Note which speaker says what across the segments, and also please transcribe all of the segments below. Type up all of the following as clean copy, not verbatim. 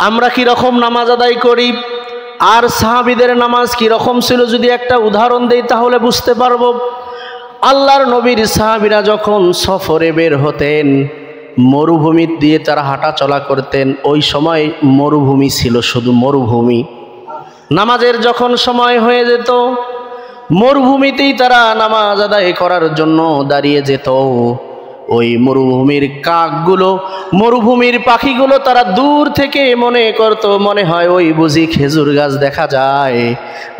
Speaker 1: আমরা কি রকম নামাজ আদায় করি আর সাহাবীদের নামাজ কি রকম ছিল যদি একটা উদাহরণ দেই তাহলে বুঝতে পারবো। আল্লাহর নবীর সাহাবীরা যখন সফরে বের হতেন, মরুভূমি দিয়ে তারা হাঁটা চলা করতেন। ওই সময় মরুভূমি ছিল, শুধু মরুভূমি। নামাজের যখন সময় হয়ে যেত, মরুভূমিতেই তারা নামাজ আদায় করার জন্য দাঁড়িয়ে যেত। ওই মরুভূমির কাকগুলো, মরুভূমির পাখিগুলো তারা দূর থেকে মনে করত, মনে হয় ওই বুঝি খেজুর গাছ দেখা যায়।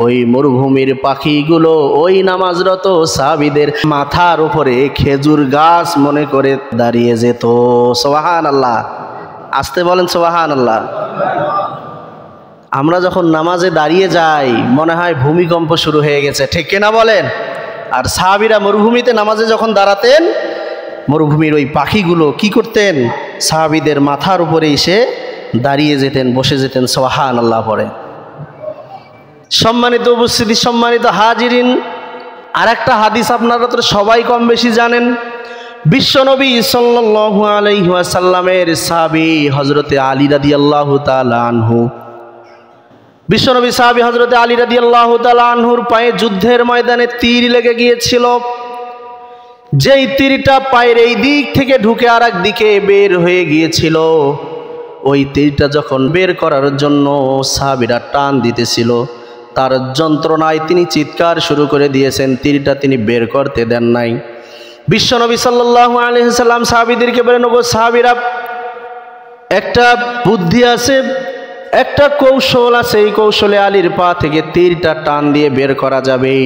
Speaker 1: ওই মরুভূমির পাখিগুলো ওই নামাজরত সাহাবীদের মাথার উপরে খেজুর গাছ মনে করে দাঁড়িয়ে যেত। সুবহানাল্লাহ, আসতে বলেন সুবহানাল্লাহ। আমরা যখন নামাজে দাঁড়িয়ে যাই মনে হয় ভূমিকম্প শুরু হয়ে গেছে, ঠিক কিনা বলেন? আর সাহাবীরা মরুভূমিতে নামাজে যখন দাঁড়াতেন, মরুভূমির ওই পাখিগুলো কি করতেন? সাহাবীদের মাথার উপরে এসে দাঁড়িয়ে যেতেন, বসে যেতেন। সুবহানাল্লাহ পড়ে। সম্মানিত উপস্থিতি, সম্মানিত হাজিরিন, আর একটা হাদিস আপনারা তো সবাই কম বেশি জানেন। বিশ্বনবী সাল্লাল্লাহু আলাইহি ওয়াসাল্লামের সাহাবী হযরতে আলী রাদিয়াল্লাহু তাআলা আনহু, বিশ্বনবী সাহাবী হযরতে আলী রাদিয়াল্লাহু তাআলা আনহুর পায়ে যুদ্ধের ময়দানে তীর লেগে গিয়েছিল। যেই তীরটা পায়ের এই দিক থেকে ঢুকে আর এক দিকে বের হয়ে গিয়েছিল, ওই তীরটা যখন বের করার জন্য সাহাবীরা টান দিতেছিল, তার যন্ত্রণায় তিনি চিৎকার শুরু করে দিয়েছেন, তীরটা তিনি বের করতে দেন নাই। বিশ্বনবী সাল্লাল্লাহু আলাইহি সাল্লাম সাহাবীদেরকে বলেন, ওগো সাহাবীরা, একটা বুদ্ধি আছে, একটা কৌশল আছে, এই কৌশলে আলীর পা থেকে তীরটা টান দিয়ে বের করা যাবে।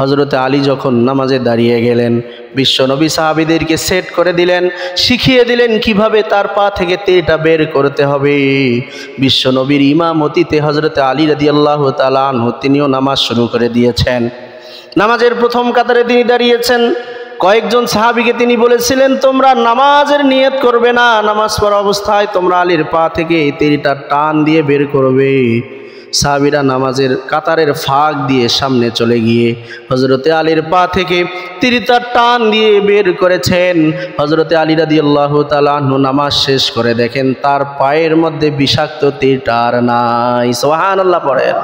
Speaker 1: হযরতে আলী যখন নামাজে দাঁড়িয়ে গেলেন, বিশ্বনবী সাহাবীদেরকে সেট করে দিলেন, শিখিয়ে দিলেন কিভাবে তার পা থেকে তীরটা বের করতে হবে। বিশ্বনবীর ইমামতিতে হযরতে আলী রাদিয়াল্লাহু তাআলা আনহু তিনিও নামাজ শুরু করে দিয়েছেন। নামাজের প্রথম কাতারে তিনি দাঁড়িয়েছেন। কয়েকজন সাহাবীকে তিনি বলেছিলেন, তোমরা নামাজের নিয়ত করবে না, নামাজ পড়া অবস্থায় তোমরা আলীর পা থেকে তীরটা টান দিয়ে বের করবে। সাহাবীরা নামাজের কাতারের ফাঁক দিয়ে সামনে চলে গিয়ে হযরতে আলীর পা থেকে তীরটা টান দিয়ে বের করেছেন। হযরতে আলী রাদিয়াল্লাহু তাআলা আনহু নামাজ শেষ করে দেখেন তার পায়ের মধ্যে বিষাক্ত তীরটা আর নাই। সুবহানাল্লাহ পড়েন।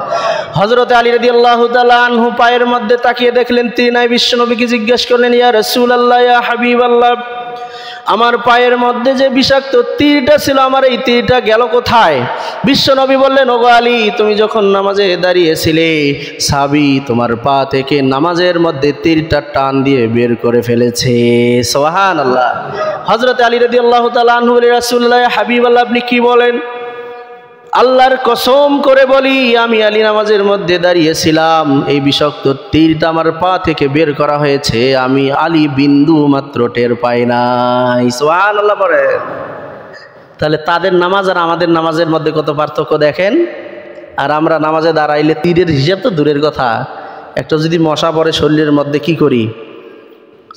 Speaker 1: হযরতে আলী রাদিয়াল্লাহু তাআলা আনহু পায়ের মধ্যে তাকিয়ে দেখলেন তীর নাই। বিশ্বনবীকে জিজ্ঞেস করলেন, ইয়া রাসূলুল্লাহ, ইয়া হাবিবাল্লাহ, আমার পায়ের মধ্যে যে বিষাক্ত তীরটা ছিল, আমার এই তীরটা গেল কোথায়? বিশ্বনবী বললেন, ওগো আলী, তুমি যখন নামাজে দাঁড়িয়েছিলে, সাহাবী তোমার পা থেকে নামাজের মধ্যে তীরটা টান দিয়ে বের করে ফেলেছে। সুবহানাল্লাহ। হযরত আলী রাদিয়াল্লাহু তাআলা আনহু বলেন, রাসূলুল্লাহ, হাবিবাল্লাহ, আপনি কি বলেন? আল্লাহর কসম করে বলি, আমি আলী নামাজের মধ্যে দাঁড়িয়েছিলাম, এই বিষাক্ত তীরটা আমার পা থেকে বের করা হয়েছে, আমি আলী বিন্দু মাত্র টের পাই নাই। সুবহানাল্লাহ পড়ে। তাহলে তাদের নামাজ আর আমাদের নামাজের মধ্যে কত পার্থক্য দেখেন। আর আমরা নামাজে দাঁড়াইলে তীরের হিসাব তো দূরের কথা, একটা যদি মশা পড়ে শরীরের মধ্যে কি করি?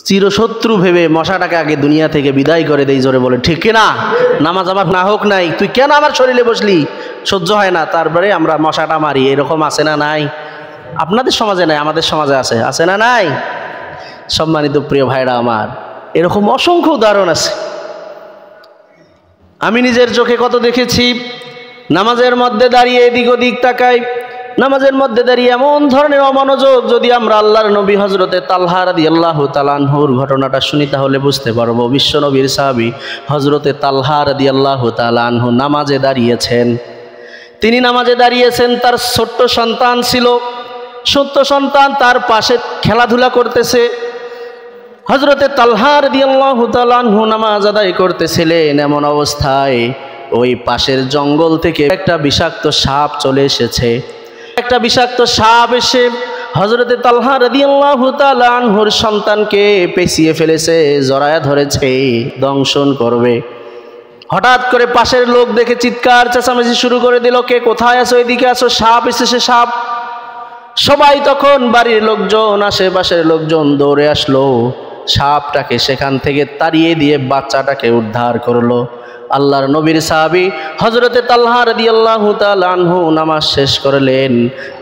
Speaker 1: চিরশত্রু ভেবে মশাটাকে আগে দুনিয়া থেকে বিদায় করে দেই, জোরে বলে ঠিক কিনা? নামাজ আমার না হোক নাই, তুই কেন আমার শরীরে বসলি, সহ্য হয় না, তারপরে আমরা মশাটা মারি। এরকম আছে না নাই? আপনাদের সমাজে নাই, আমাদের সমাজে আছে, আছে না নাই? সম্মানিত প্রিয় ভাইরা আমার, এরকম অসংখ্য উদাহরণ আছে। আমি নিজের চোখে কত দেখেছি। নামাজের মধ্যে দাঁড়িয়ে এদিক ওদিক তাকাই, নামাজের মধ্যে দাঁড়িয়ে এমন ধরনের অমনোযোগ, যদি আমরা আল্লাহর নবী হযরতে তালহা রাদিয়াল্লাহু তাআলা আনহুর ঘটনাটা শুনি তাহলে বুঝতে পারবো। বিশ্বনবীর সাহাবী হযরতে তালহা রাদিয়াল্লাহু তাআলা আনহু নামাজে দাঁড়িয়েছেন। তিনি নামাজে দাঁড়িয়েছেন, তার ছোট্ট সন্তান ছিল, ছোট্ট সন্তান তার পাশে খেলাধুলা করতেছে। হযরতে তালহা রাদিয়াল্লাহু তাআলা আনহু নামাজ আদায় করতেছিলেন, এমন অবস্থায় ওই পাশের জঙ্গল থেকে একটা বিষাক্ত সাপ চলে এসেছে। একটা বিষাক্ত সাপ এসে হযরতে তালহা রাদিয়াল্লাহু তাআলা আনহুর সন্তানকে পেঁচিয়ে ফেলেছে, জড়ায়া ধরেছে, দংশন করবে। হঠাৎ করে পাশের লোক দেখে চিৎকার চেঁচামেচি শুরু করে দিল, কে কোথায় আছো, এদিকে আসো, সাপ এসেছে, সাপ। সবাই তখন বাড়ির লোকজন, আশেপাশের লোকজন দৌড়ে আসলো, সাপটাকে সেখান থেকে তাড়িয়ে দিয়ে বাচ্চাটাকে উদ্ধার করলো। আল্লাহর নবীর সাহাবী হযরতে তালহা রাদিয়াল্লাহু তাআলা আনহু নামাজ শেষ করলেন।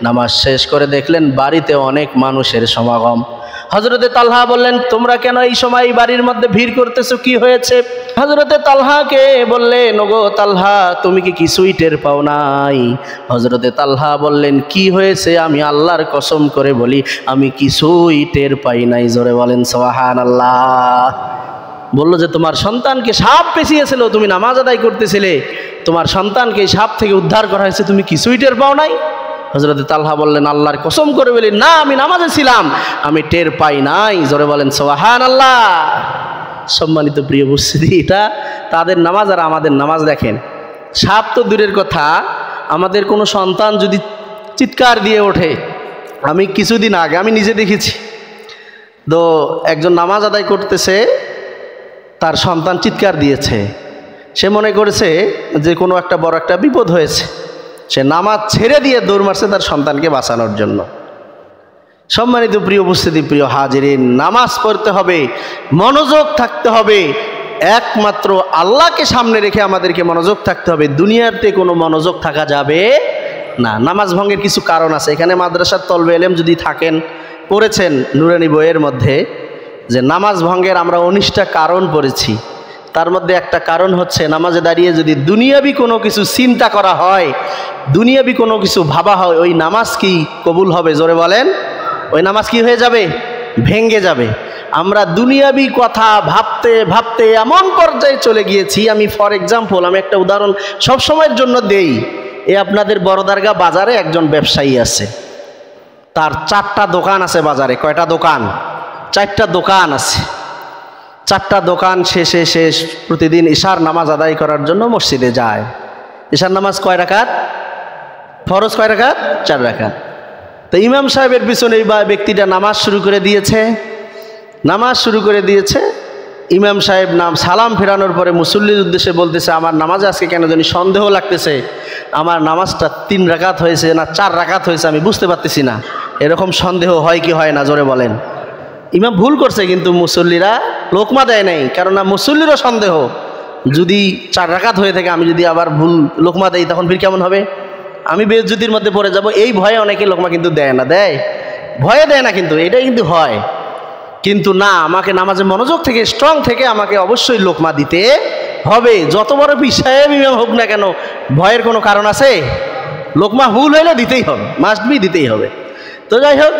Speaker 1: নামাজ শেষ করে দেখলেন বাড়িতে অনেক মানুষের সমাগম। হযরতে তালহা বললেন, তোমরা কেন এই সময় বাড়ির মধ্যে ভিড় করতেছো, কি হয়েছে? হযরতে তালহাকে বললেন, ওগো তালহা, তুমি কি কিছুই টের পাও নাই? হযরতে তালহা বললেন, কি হয়েছে? আমি আল্লাহর কসম করে বলি, আমি কিছুই টের পাই নাই। জোরে বলেন সুবহানাল্লাহ। বলল যে তোমার সন্তানকে সাপ পেঁচিয়েছিল, তুমি নামাজ আদায় করতেছিলে, তোমার সন্তানকে সাপ থেকে উদ্ধার করা হয়েছে, তুমি কিছুই টের পাও নাই? হযরতে তালহা বললেন, আল্লাহর কসম করে বলি, না, আমি নামাজে ছিলাম, আমি টের পাই নাই। জোরে বলেন সুবহানাল্লাহ। সম্মানিত প্রিয় উপস্থিতি, এটা তাদের নামাজ আর আমাদের নামাজ দেখেন। সাপ তো দূরের কথা, আমাদের কোনো সন্তান যদি চিৎকার দিয়ে ওঠে, আমি কিছুদিন আগে আমি নিজে দেখেছি, তো একজন নামাজ আদায় করতেছে, তার সন্তান চিৎকার দিয়েছে, সে মনে করেছে যে কোনো একটা বড় একটা বিপদ হয়েছে, সে নামাজ ছেড়ে দিয়ে দৌড় মারছে তার সন্তানকে বাঁচানোর জন্য। সম্মানিত প্রিয় উপস্থিতি, প্রিয় হাজিরিন, নামাজ পড়তে হবে, মনোযোগ থাকতে হবে, একমাত্র আল্লাহকে সামনে রেখে আমাদেরকে মনোযোগ থাকতে হবে, দুনিয়াতে কোনো মনোযোগ থাকা যাবে না। নামাজ ভঙ্গের কিছু কারণ আছে, এখানে মাদ্রাসার তলবে এলেম যদি থাকেন, পড়েছেন নুরানি বইয়ের মধ্যে যে নামাজ ভঙ্গের আমরা 19টা কারণ পড়েছি। তার মধ্যে একটা কারণ হচ্ছে নামাজে দাঁড়িয়ে যদি দুনিয়াবি কোনো কিছু চিন্তা করা হয়, দুনিয়াবি কোনো কিছু ভাবা হয়, ওই নামাজ কি কবুল হবে? জোরে বলেন, ওই নামাজ কি হয়ে যাবে? ভেঙ্গে যাবে। আমরা দুনিয়াবি কথা ভাবতে ভাবতে এমন পর্যায়ে চলে গিয়েছি, আমি ফর এক্সাম্পল, আমি একটা উদাহরণ সব সময়ের জন্য দেই। আপনাদের বড়দারগা বাজারে একজন ব্যবসায়ী আছে, তার 4টা দোকান আছে বাজারে। কয়টা দোকান? 4টা দোকান আছে। 4টা দোকান শেষে প্রতিদিন ইশার নামাজ আদায় করার জন্য মসজিদে যায়। ইশার নামাজ কয় রাকাত? ফরজ কয় রাকাত? 4 রাকাত। তো ইমাম সাহেবের পিছনে এই ব্যক্তিটা নামাজ শুরু করে দিয়েছে। ইমাম সাহেব সালাম ফেরানোর পরে মুসল্লির উদ্দেশ্যে বলতেছে, আমার নামাজে আজকে কেন জানি সন্দেহ লাগতেছে, আমার নামাজটা 3 রাকাত হয়েছে না 4 রাকাত হয়েছে, আমি বুঝতে পারতেছি না। এরকম সন্দেহ হয় কি হয় না? জোরে বলেন। ইমাম ভুল করছে, কিন্তু মুসল্লিরা লোকমা দেয় নাই, কারণ মুসল্লিরও সন্দেহ, যদি 4 রাকাত হয়ে থাকে, আমি যদি আবার ভুল লোকমা দেই, তখন ফির কেমন হবে? আমি বেজ্জতির মধ্যে পড়ে যাব। এই ভয়ে অনেকে লোকমা কিন্তু দেয় না, ভয়ে দেয় না, কিন্তু এটাই কিন্তু হয়। কিন্তু না, আমাকে নামাজে মনোযোগ থেকে, স্ট্রং থেকে আমাকে অবশ্যই লোকমা দিতে হবে, যত বড় পীর সাহেব ইমাম হোক না কেন। ভয়ের কোনো কারণ আছে? লোকমা ভুল হইলে দিতেই হবে, মাস্ট বি দিতেই হবে। তো যাই হোক,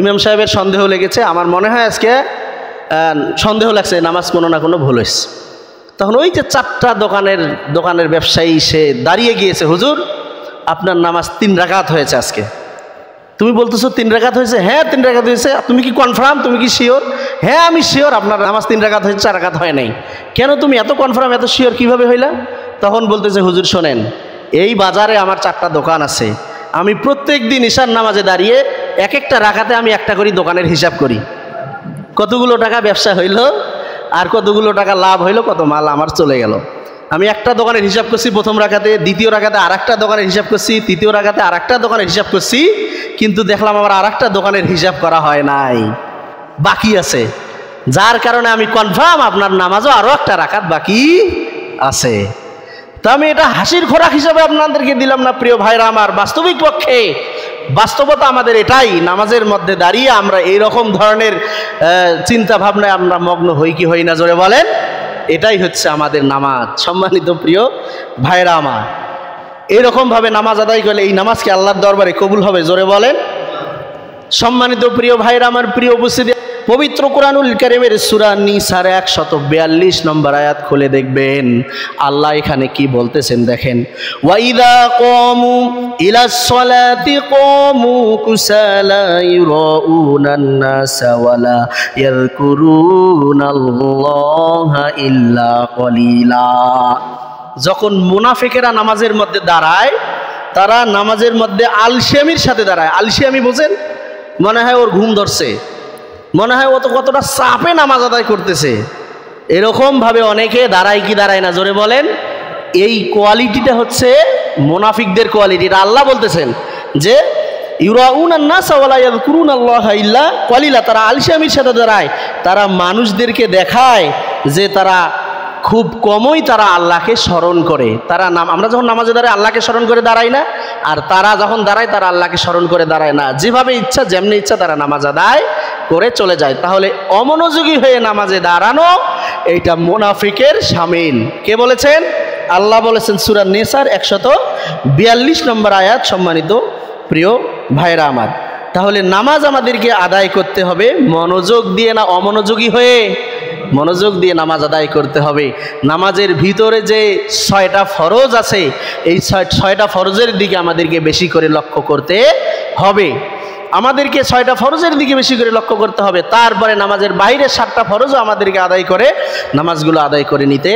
Speaker 1: ইমাম সাহেবের সন্দেহ লেগেছে, আমার মনে হয় আজকে সন্দেহ লাগছে নামাজ কোনো না কোনো ভুল হয়েছে। তখন ওই যে 4টা দোকানের ব্যবসায়ী সে দাঁড়িয়ে গিয়েছে, হুজুর আপনার নামাজ 3 রাকাত হয়েছে আজকে। তুমি বলতেছো 3 রাকাত হয়েছে? হ্যাঁ 3 রাকাত হয়েছে। তুমি কি কনফার্ম? তুমি কি শিওর? হ্যাঁ আমি শিওর, আপনার নামাজ 3 রাকাত হয়েছে, 4 রাকাত হয় নাই। কেন তুমি এত কনফার্ম, এত শিওর কিভাবে হইলা? তখন বলতেছে, হুজুর শোনেন, এই বাজারে আমার 4টা দোকান আছে, আমি প্রত্যেক দিন ইশার নামাজে দাঁড়িয়ে এক একটা রাকাতে আমি একটা করে দোকানের হিসাব করি, কতগুলো টাকা ব্যবসা হইল আর কতগুলো টাকা লাভ হইল, কত মাল আমার চলে গেল। আমি একটা দোকানের হিসাব করছি প্রথম রাকাতে, দ্বিতীয় রাকাতে আরেকটা দোকানের হিসাব করছি, তৃতীয় রাকাতে আরেকটা দোকানের হিসাব করছি, কিন্তু দেখলাম আমার আরেকটা দোকানের হিসাব করা হয় নাই, বাকি আছে। যার কারণে আমি কনফার্ম আপনার নামাজও আরও একটা রাকাত বাকি আছে। তো আমি এটা হাসির খোরাক হিসাবে আপনাদেরকে দিলাম না প্রিয় ভাইরা আমার। বাস্তবিক পক্ষে বাস্তবতা আমাদের এটাই, নামাজের মধ্যে দাঁড়িয়ে আমরা এইরকম ধরনের চিন্তা ভাবনায় আমরা মগ্ন হই কি হই না? জোরে বলেন। এটাই হচ্ছে আমাদের নামাজ। সম্মানিত প্রিয় ভাইরা আমার, এরকমভাবে নামাজ আদায় করলে এই নামাজকে আল্লাহর দরবারে কবুল হবে। জোরে বলেন। সম্মানিত প্রিয় ভাইরা আমার, প্রিয় উপস্থিতি, পবিত্র কোরআনুল কারীমের সূরা নিসার 142 নম্বর আয়াত খুলে দেখবেন আল্লাহ এখানে কি বলতেছেন দেখেন। ওয়াইদা ক্বামু ইলাস সালাতি ক্বামু কুসালা ইউরাউনান নাসা ওয়ালা ইয়াযকুরুনাল্লাহা ইল্লা কলিলা। যখন মুনাফিকেরা নামাজের মধ্যে দাঁড়ায়, তারা নামাজের মধ্যে আলসেমির সাথে দাঁড়ায়। আলসেমি বোঝেন? মনে হয় ওর ঘুম ধরছে, মনে হয় ও তো কতটা চাপে নামাজ আদায় করতেছে, এরকমভাবে অনেকে দাঁড়ায় কি দাঁড়ায় না? জোরে বলেন। এই কোয়ালিটিটা হচ্ছে মুনাফিকদের কোয়ালিটি। আল্লাহ বলতেছেন যে ইউরাউনান নাসা ওয়ালা ইয়াযকুরুনাল্লাহা ইল্লা কলিলা, তারা আলসেমির সাথে দাঁড়ায়, তারা মানুষদেরকে দেখায় যে তারা খুব কমই তারা আল্লাহকে স্মরণ করে। তারা আমরা যখন নামাজে দাঁড়াই আল্লাহকে স্মরণ করে দাঁড়াই না, আর তারা যখন দাঁড়ায় তারা আল্লাহকে স্মরণ করে দাঁড়ায় না। যেভাবে ইচ্ছা যেমনি ইচ্ছা তারা নামাজ আদায় করে চলে যায়। তাহলে অমনোযোগী হয়ে নামাজে দাঁড়ানো এইটা মুনাফিকের শামিল। কে বলেছেন? আল্লাহ বলেছেন সূরা নিসার 142 নম্বর আয়াত। সম্মানিত প্রিয় ভাইরা আমার, তাহলে নামাজ আমাদেরকে আদায় করতে হবে মনোযোগ দিয়ে, না অমনোযোগী হয়ে? মনোযোগ দিয়ে নামাজ আদায় করতে হবে। নামাজের ভিতরে যে 6টা ফরজ আছে, এই 6টা ফরজের দিকে আমাদেরকে বেশি করে লক্ষ্য করতে হবে। আমাদেরকে 6টা ফরজের দিকে বেশি করে লক্ষ্য করতে হবে। তারপরে নামাজের বাইরে 7টা ফরজও আমাদেরকে আদায় করে নামাজগুলো আদায় করে নিতে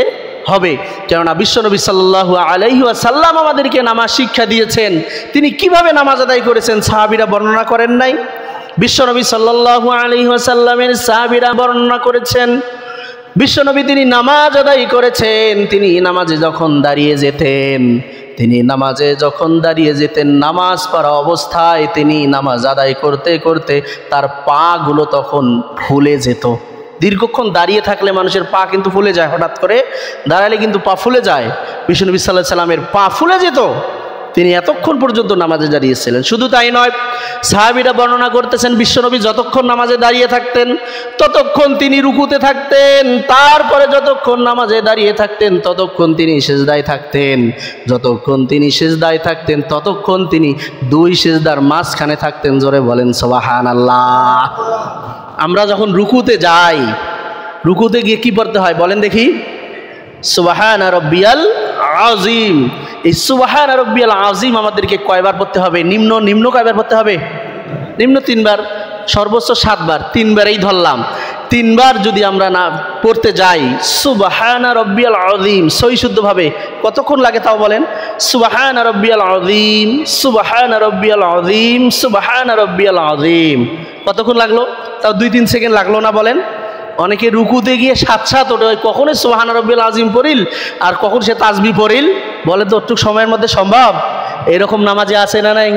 Speaker 1: হবে। কেননা বিশ্বনবী সাল্লাল্লাহু আলাইহি ওয়াসাল্লাম আমাদেরকে নামাজ শিক্ষা দিয়েছেন। তিনি কিভাবে নামাজ আদায় করেছেন সাহাবীরা বর্ণনা করেন নাই? বিশ্বনবী সাল্লাল্লাহু আলাইহি ওয়াসাল্লামের সাহাবীরা বর্ণনা করেছেন, বিশ্বনবী তিনি নামাজ আদায় করেছেন। তিনি নামাজে যখন দাঁড়িয়ে যেতেন, নামাজ পড়া অবস্থায় তিনি নামাজ আদায় করতে করতে তার পা গুলো তখন ফুলে যেত। দীর্ঘক্ষণ দাঁড়িয়ে থাকলে মানুষের পা কিন্তু ফুলে যায়, হঠাৎ করে দাঁড়ালে কিন্তু পা ফুলে যায়। বিশ্বনবী সাল্লাল্লাহু আলাইহি সাল্লামের পা ফুলে যেত, তিনি এতক্ষণ পর্যন্ত নামাজে দাঁড়িয়েছিলেন। শুধু তাই নয়, সাহাবীরা বর্ণনা করতেছেন বিশ্বনবী যতক্ষণ নামাজে দাঁড়িয়ে থাকতেন ততক্ষণ তিনি রুকুতে থাকতেন, তারপরে যতক্ষণ নামাজে দাঁড়িয়ে থাকতেন ততক্ষণ তিনি সিজদায় থাকতেন, যতক্ষণ তিনি সিজদায় থাকতেন ততক্ষণ তিনি 2 সিজদার মাঝখানে থাকতেন। জোরে বলেন সুবহানাল্লাহ। আমরা যখন রুকুতে যাই, রুকুতে গিয়ে কি পড়তে হয় বলেন দেখি? সুবহানা রাব্বিয়াল আযীম। এই সুবহানা রাব্বিয়াল আযীম আমাদেরকে কয়বার পড়তে হবে? নিম্ন কয়বার পড়তে হবে? নিম্ন 3 বার, সর্বোচ্চ 7 বার। 3 বারেই ধরলাম। 3 বার যদি আমরা না পড়তে যাই সুবহানা রাব্বিয়াল আযীম সহি শুদ্ধভাবে, কতক্ষণ লাগে তাও বলেন? সুবহানা রাব্বিয়াল আযীম, সুবহানা রাব্বিয়াল আযীম, সুবহানা রাব্বিয়াল আযীম। কতক্ষণ লাগলো? তাও 2-3 সেকেন্ড লাগলো না বলেন? অনেকে রুকুতে গিয়ে সাত ওঠে, কখনই সুবহানা রাব্বিয়াল আযীম পড়িল আর কখন সে তাসবিহ পড়িল, বলে তো একটু সময়ের মধ্যে সম্ভব? এরকম নামাজে আছে না নাই?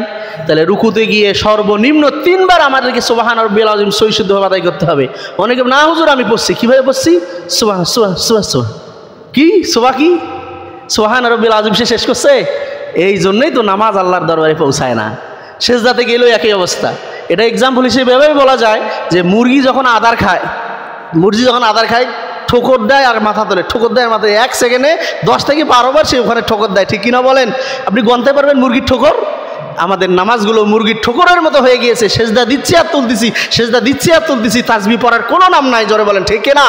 Speaker 1: তাহলে রুকুতে গিয়ে সর্বনিম্ন 3 বার আমাদেরকে সুবহানা রাব্বিয়াল আযীম সহি শুদ্ধভাবে আদায় করতে হবে। অনেকে না হুজুর আমি পড়ছি, কিভাবে পড়ছি? সুবহানা রাব্বিয়াল আযীম সে শেষ করছে। এই জন্যই তো নামাজ আল্লাহর দরবারে পৌঁছায় না, সেজদাতে গেলেও একই অবস্থা। এটা এক্সাম্পল হিসেবে এভাবে বলা যায় যে মুরগি যখন আদার খায়, ঠোকর দেয় আর মাথা তোলে, ঠোকর দেয় আর মাথা, 1 সেকেন্ডে 10 থেকে 12 বার সে ওখানে ঠোকর দেয়, ঠিক কিনা বলেন? আপনি গণতে পারবেন মুরগির ঠোকর? আমাদের নামাজগুলো মুরগির ঠোকরের মতো হয়ে গিয়েছে, সেজদা দিচ্ছি আর তুলতেছি, তাসবিহ পড়ার কোনো নাম নাই। জোরে বলেন ঠিক কিনা?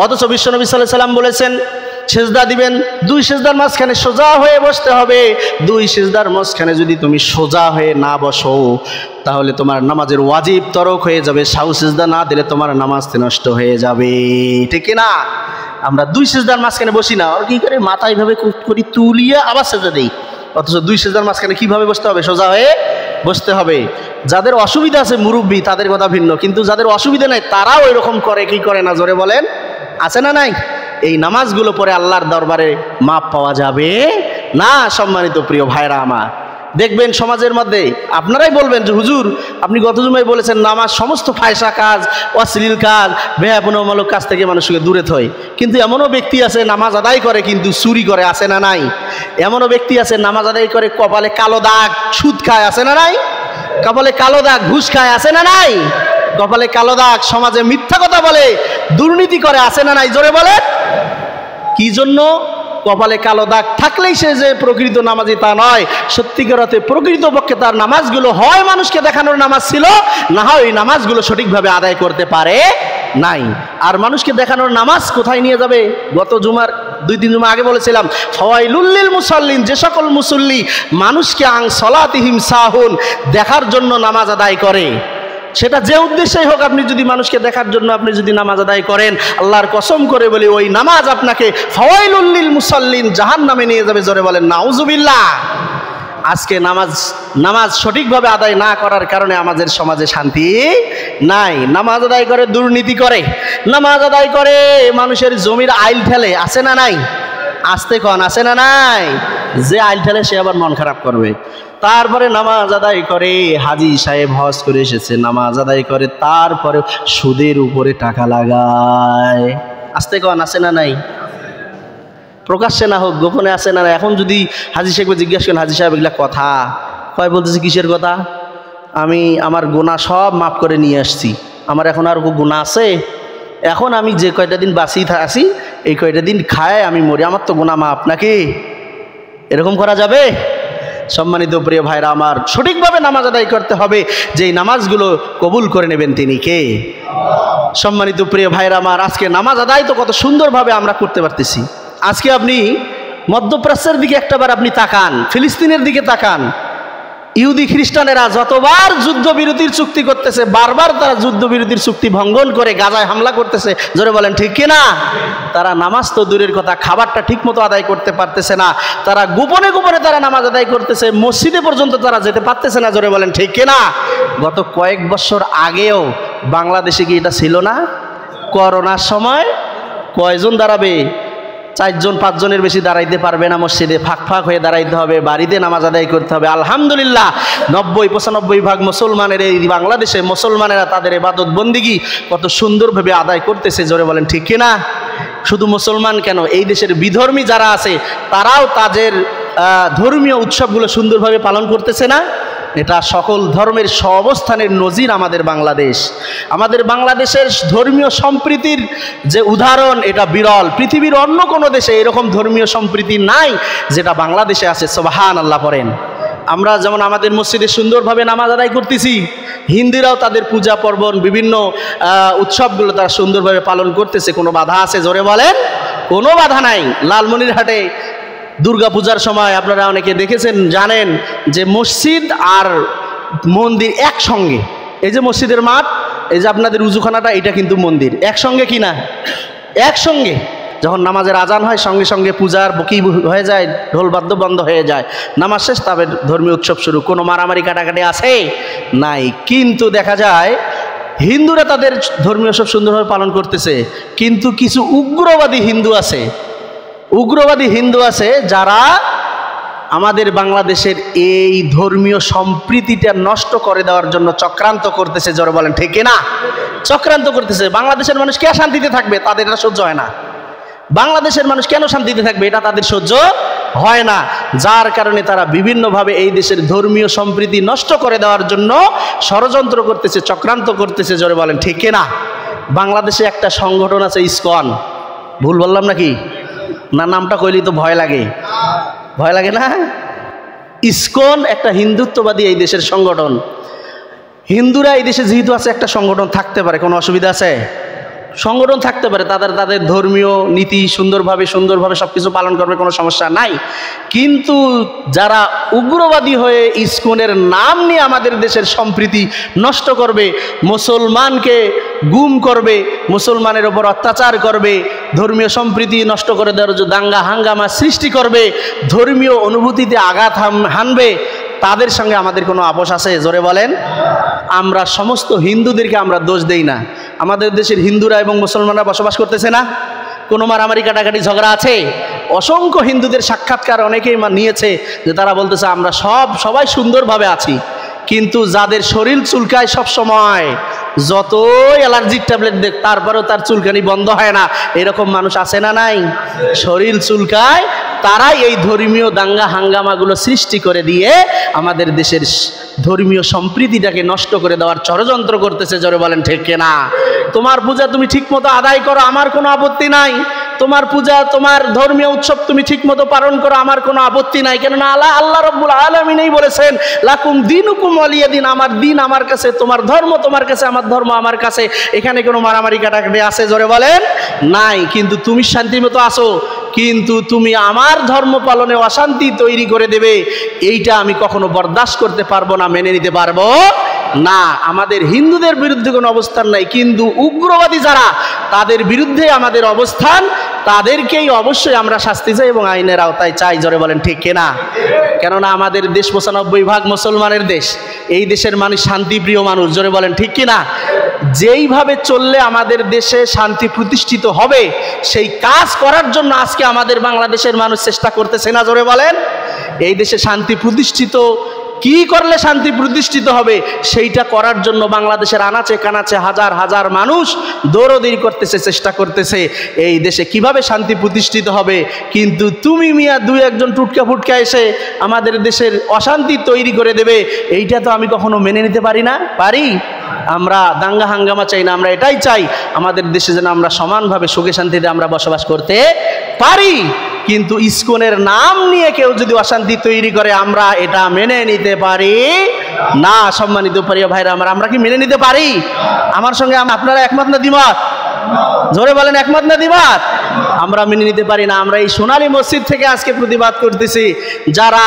Speaker 1: অথচ বিশ্বনবী সাল্লাল্লাহু আলাইহি সাল্লাম বলেছেন সেজদা দিবেন 2 সিজদার মাঝখানে সোজা হয়ে বসতে হবে। 2 সিজদার মাঝখানে যদি তুমি সোজা হয়ে না বসো তাহলে তোমার নামাজের ওয়াজিব তরক হয়ে যাবে, সাহু সিজদা না দিলে তোমার নামাজ নষ্ট হয়ে যাবে, ঠিক না? আমরা 2 সিজদার মাঝখানে বসি না, আর কি করে মাথা এইভাবে করি তুলিয়ে আবার সিজদা দেই। অথচ 2 সিজদার মাঝখানে কিভাবে বসতে হবে? সোজা হয়ে বসতে হবে। যাদের অসুবিধা আছে মুরব্বী তাদের কথা ভিন্ন, কিন্তু যাদের অসুবিধা নাই তারাও এরকম করে, কি করে না? জোরে বলেন, আছে না নাই? এই নামাজগুলো পরে আল্লাহর দরবারে মাপ পাওয়া যাবে না। সম্মানিত প্রিয় ভাইরা আমার, দেখবেন সমাজের মধ্যে আপনারাই বলবেন যে হুজুর আপনি গত জুমায় বলেছেন নামাজ সমস্ত ফায়সা কাজ, অশ্লীল কাজ, বেহায়াপনামূলক কাজ থেকে মানুষকে দূরে থয়। কিন্তু এমনও ব্যক্তি আছে নামাজ আদায় করে কিন্তু চুরি করে, আছে না নাই? এমনও ব্যক্তি আছে নামাজ আদায় করে কপালে কালো দাগ, সুদ খায়, আছে না নাই? কপালে কালো দাগ, ঘুষ খায়, আছে না নাই? কপালে কালো দাগ, সমাজে মিথ্যা কথা বলে, দুর্নীতি করে, আছে না নাই? জোরে বলে। কি জন্য? কপালে কালো দাগ থাকলেই সে যে প্রকৃত নামাজি তা নয়। সত্যিকার অর্থে প্রকৃতপক্ষে তার নামাজগুলো হয় মানুষকে দেখানোর নামাজ ছিল, না হয় এই নামাজগুলো সঠিকভাবে আদায় করতে পারে নাই। আর মানুষকে দেখানোর নামাজ কোথায় নিয়ে যাবে? গত জুমার 2-3 জুমা আগে বলেছিলাম ফাওয়াইলুল লিল মুসাল্লিন, যে সকল মুসল্লি মানুষকে আং সলাতিহিম সাহুন দেখার জন্য নামাজ আদায় করে, সেটা যে উদ্দেশ্যেই হোক, আপনি যদি মানুষকে দেখার জন্য আপনি যদি নামাজ আদায় করেন, আল্লাহর কসম করে বলি ওই নামাজ আপনাকে ফাওয়াইলুল লিল মুসাল্লিন জাহান্নামে নিয়ে যাবে। জোরে বলেন নাউজুবিল্লাহ। আজকে নামাজ সঠিকভাবে আদায় না করার কারণে আমাদের সমাজে শান্তি নাই। নামাজ আদায় করে দুর্নীতি করে, নামাজ আদায় করে মানুষের জমির আইল ঠেলে, আছে না নাই? আসতে কন, আছে না নাই? যে আইল ঠেলে সে আবার মন খারাপ করবে। তারপরে নামাজ আদায় করে, হাজি সাহেব হজ করে এসেছে, নামাজ আদায় করে তারপরে সুদের উপরে টাকা লাগায়, আসতে কন, আছে না নাই? প্রকাশ্যে না হোক গোপনে, আছে না? এখন যদি হাজি সাহেবকে জিজ্ঞাসা করেন হাজি সাহেব এগুলা কথা কয়, বলতেছে কিসের কথা? আমি আমার গোনা সব মাফ করে নিয়ে আসছি। আমার এখন আর গুনাহ আছে? এখন আমি যে কয়টা দিন বাঁচি আছি এই কয়টা দিন খায় আমি মরি, আমার তো গুনাহ মাফ নাকি? এরকম করা যাবে? সম্মানিত প্রিয় ভাইরা আমার, সঠিকভাবে নামাজ আদায় করতে হবে, যেই নামাজগুলো কবুল করে নেবেন তিনি কে? সম্মানিত প্রিয় ভাইরা আমার, আজকে নামাজ আদায় তো কত সুন্দরভাবে আমরা করতে পারতেছি। আজকে আপনি মধ্যপ্রাচ্যের দিকে একটাবার আপনি তাকান, ফিলিস্তিনের দিকে তাকান, ইহুদি খ্রিস্টানেরা যতবার যুদ্ধবিরতির চুক্তি করতেছে, বারবার তারা যুদ্ধবিরতির চুক্তি ভঙ্গন করে গাজায় হামলা করতেছে। জোরে বলেন ঠিক কিনা? তারা নামাজ তো দূরের কথা, খাবারটা ঠিক মতো আদায় করতে পারতেছে না। তারা গোপনে গোপনে তারা নামাজ আদায় করতেছে, মসজিদে পর্যন্ত তারা যেতে পারতেছে না। জোরে বলেন ঠিক কিনা? গত কয়েক বছর আগেও বাংলাদেশে কি এটা ছিল না? করোনার সময় কয়জন দাঁড়াবে? 4 জন 5 জনের বেশি দাঁড়াইতে পারবে না মসজিদে, ফাঁক ফাঁক হয়ে দাঁড়াইতে হবে, বাড়িতে নামাজ আদায় করতে হবে। আলহামদুলিল্লাহ 90-95 মুসলমানের এই বাংলাদেশে মুসলমানেরা তাদের ইবাদত বন্দিগি কত সুন্দরভাবে আদায় করতেছে। জোরে বলেন ঠিক কিনা? শুধু মুসলমান কেন, এই দেশের বিধর্মী যারা আছে তারাও তাদের ধর্মীয় উৎসবগুলো সুন্দরভাবে পালন করতেছে না? এটা সকল ধর্মের সহাবস্থানের নজির আমাদের বাংলাদেশ। আমাদের বাংলাদেশের ধর্মীয় সম্প্রীতির যে উদাহরণ, এটা বিরল। পৃথিবীর অন্য কোনো দেশে এরকম ধর্মীয় সম্প্রীতি নাই যেটা বাংলাদেশে আছে। সুবহানাল্লাহ পড়েন। আমরা যেমন আমাদের মসজিদে সুন্দরভাবে নামাজ আদায় করতেছি, হিন্দুরাও তাদের পূজা পার্বণ বিভিন্ন উৎসবগুলো তারা সুন্দরভাবে পালন করতেছে। কোনো বাধা আছে? জোরে বলেন। কোনো বাধা নাই। লালমনিরহাটে দুর্গা পূজার সময় আপনারা অনেকে দেখেছেন, জানেন যে মসজিদ আর মন্দির একসঙ্গে। এই যে মসজিদের মাঠ, এই যে আপনাদের উজুখানাটা, এটা কিন্তু মন্দির। একসঙ্গে কি না? একসঙ্গে। যখন নামাজের আজান হয় সঙ্গে সঙ্গে পূজার বকি হয়ে যায়, ঢোল বাদ্য বন্ধ হয়ে যায়, নামাজ শেষ, তবে ধর্মীয় উৎসব শুরু। কোনো মারামারি কাটাকাটি আছে? নাই। কিন্তু দেখা যায় হিন্দুরা তাদের ধর্মীয় উৎসব সুন্দরভাবে পালন করতেছে, কিন্তু কিছু উগ্রবাদী হিন্দু আছে, যারা আমাদের বাংলাদেশের এই ধর্মীয় সম্প্রীতিটা নষ্ট করে দেওয়ার জন্য চক্রান্ত করতেছে। জোরে বলেন ঠিক না? চক্রান্ত করতেছে। বাংলাদেশের মানুষ কে শান্তিতে থাকবে? তাদের এটা সহ্য হয় না। বাংলাদেশের মানুষ কেন শান্তিতে থাকবে? এটা তাদের সহ্য হয় না। যার কারণে তারা বিভিন্নভাবে এই দেশের ধর্মীয় সম্প্রীতি নষ্ট করে দেওয়ার জন্য ষড়যন্ত্র করতেছে, চক্রান্ত করতেছে। জোরে বলেন ঠিক না? বাংলাদেশে একটা সংগঠন আছে ইসকন। ভুল বললাম নাকি? না, নামটা কইলেই তো ভয় লাগে। ভয় লাগে না? ইসকন একটা হিন্দুত্ববাদী এই দেশের সংগঠন। হিন্দুরা এই দেশে যেহেতু আছে, একটা সংগঠন থাকতে পারে, কোনো অসুবিধা আছে? সংগঠন থাকতে পারে, তাদের ধর্মীয় নীতি সুন্দরভাবে সবকিছু পালন করবে, কোনো সমস্যা নাই। কিন্তু যারা উগ্রবাদী হয়ে ইসকনের নাম নিয়ে আমাদের দেশের সম্প্রীতি নষ্ট করবে, মুসলমানকে গুম করবে, মুসলমানের ওপর অত্যাচার করবে, ধর্মীয় সম্প্রীতি নষ্ট করে দেওয়ার জন্য দাঙ্গা হাঙ্গামা সৃষ্টি করবে, ধর্মীয় অনুভূতিতে আঘাত হানবে, তাদের সঙ্গে আমাদের কোনো আপোষ আছে? জোরে বলেন। আমরা সমস্ত হিন্দুদেরকে আমরা দোষ দেই না। আমাদের দেশের হিন্দুরা এবং মুসলমানরা বসবাস করতেছে না? কোনো মারামারি কাটাকাটি ঝগড়া আছে? অসংখ্য হিন্দুদের সাক্ষাৎকার অনেকেই নিয়েছে যে তারা বলতেছে আমরা সবাই সুন্দরভাবে আছি, কিন্তু যাদের শরীর চুলকায় সব সময়, যতই অ্যালার্জির ট্যাবলেট দেখ তারপরেও তার চুলকানি বন্ধ হয় না, এরকম মানুষ আছে না নাই? শরীর চুলকায়, তারাই এই ধর্মীয় দাঙ্গা হাঙ্গামাগুলো সৃষ্টি করে দিয়ে আমাদের দেশের ধর্মীয় সম্প্রীতিটাকে নষ্ট করে দেওয়ার ষড়যন্ত্র করতেছে। জোরে বলেন ঠিক কিনা? তোমার পূজা তুমি ঠিক মতো আদায় করো, আমার কোনো আপত্তি নাই। তোমার পূজা, তোমার ধর্মীয় উৎসব তুমি ঠিক মতো পালন করো, আমার কোনো আপত্তি নাই। কেননা আল্লাহ রাব্বুল আলামিনই বলেছেন লাকুম দীনুকুম ওয়ালিয়া দিন, আমার দিন আমার কাছে, তোমার ধর্ম তোমার কাছে, আমার ধর্ম আমার কাছে। এখানে কোনো মারামারি কাটাকাটি আছে? জোরে বলেন নাই। কিন্তু তুমি শান্তি মতো আসো, কিন্তু তুমি আমার ধর্ম পালনে অশান্তি তৈরি করে দেবে, এইটা আমি কখনো বরদাস্ত করতে পারবো না, মেনে নিতে পারবো না। আমাদের হিন্দুদের বিরুদ্ধে কোনো অবস্থান নাই, কিন্তু উগ্রবাদী যারা, তাদের বিরুদ্ধে আমাদের অবস্থান, তাদেরকেই অবশ্যই আমরা শাস্তি চাই এবং আইনের আওতায় চাই। জোরে বলেন ঠিক কিনা? কেননা আমাদের দেশ 95% মুসলমানের দেশ, এই দেশের মানুষ শান্তিপ্রিয় মানুষ। জোরে বলেন ঠিক কিনা? যেইভাবে চললে আমাদের দেশে শান্তি প্রতিষ্ঠিত হবে, সেই কাজ করার জন্য আজকে আমাদের বাংলাদেশের মানুষ চেষ্টা করতেছে না? জোরে বলেন। এই দেশে শান্তি প্রতিষ্ঠিত কি করলে শান্তি প্রতিষ্ঠিত হবে, সেইটা করার জন্য বাংলাদেশের আনাচে কানাচে হাজার হাজার মানুষ দৌড়দৌড়ি করতেছে, চেষ্টা করতেছে এই দেশে কিভাবে শান্তি প্রতিষ্ঠিত হবে। কিন্তু তুমি মিয়া দুই একজন টুটকা ফুটকা এসে আমাদের দেশের অশান্তি তৈরি করে দেবে, এইটা তো আমি কখনো মেনে নিতে পারি না। পারি? আমরা দাঙ্গা হাঙ্গামা চাই না, আমরা এটাই চাই আমাদের দেশে যেন আমরা সমানভাবে সুখে শান্তিতে আমরা বসবাস করতে পারি। কিন্তু ইসকনের নাম নিয়ে কেউ যদি অশান্তি তৈরি করে আমরা এটা মেনে নিতে পারি না। সম্মানিত প্রিয় ভাইরা আমরা কি মেনে নিতে পারি? আমার সঙ্গে আপনারা একমত না দ্বিমত? জোরে বলেন একমত না দ্বিমত? আমরা মেনে নিতে পারি না। আমরা এই সোনালী মসজিদ থেকে আজকে প্রতিবাদ করতেছি, যারা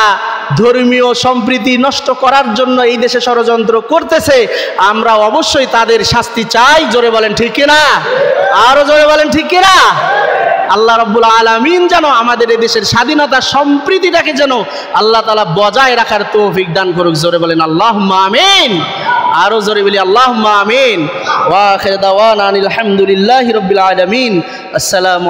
Speaker 1: ধর্মীয় সম্প্রীতি নষ্ট করার জন্য এই দেশে ষড়যন্ত্র করতেছে আমরা অবশ্যই তাদের শাস্তি চাই। জোরে বলেন ঠিক কিনা? আরো জোরে বলেন ঠিক কিনা? আল্লাহ রাব্বুল আলামিন যেন আমাদের এই দেশের স্বাধীনতা সম্প্রীতিটাকে যেন আল্লাহ তাআলা বজায় রাখার তৌফিক দান করুক। জোরে বলেন আল্লাহুম্মা আমিন। আরো জোরে বলি আল্লাহুম্মা আমিন। ওয়া আখিরু দাওয়ানা আলহামদুলিল্লাহি রাব্বিল আলামিন। আসসালামু